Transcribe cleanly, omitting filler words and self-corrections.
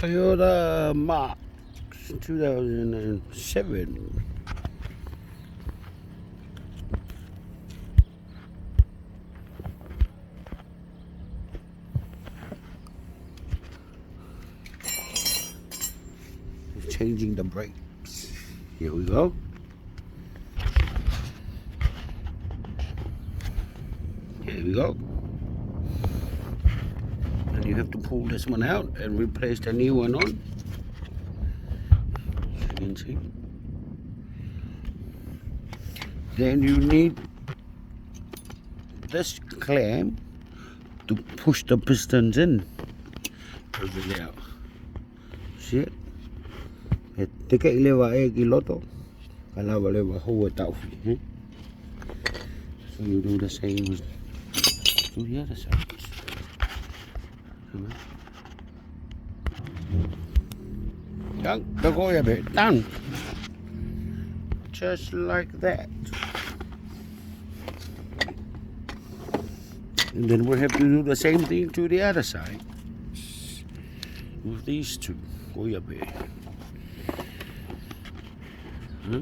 Toyota Markx 2007. Changing the brakes. Here we go. Here we go. And you have to pull this one out and replace the new one on. As you can see. Then you need this clamp to push the pistons in. Over there. See it? Take it lever kiloto. Kalawa lever whole tau. So you do the same with the other side. Done. Just like that. And then we have to do the same thing to the other side with these two. Huh?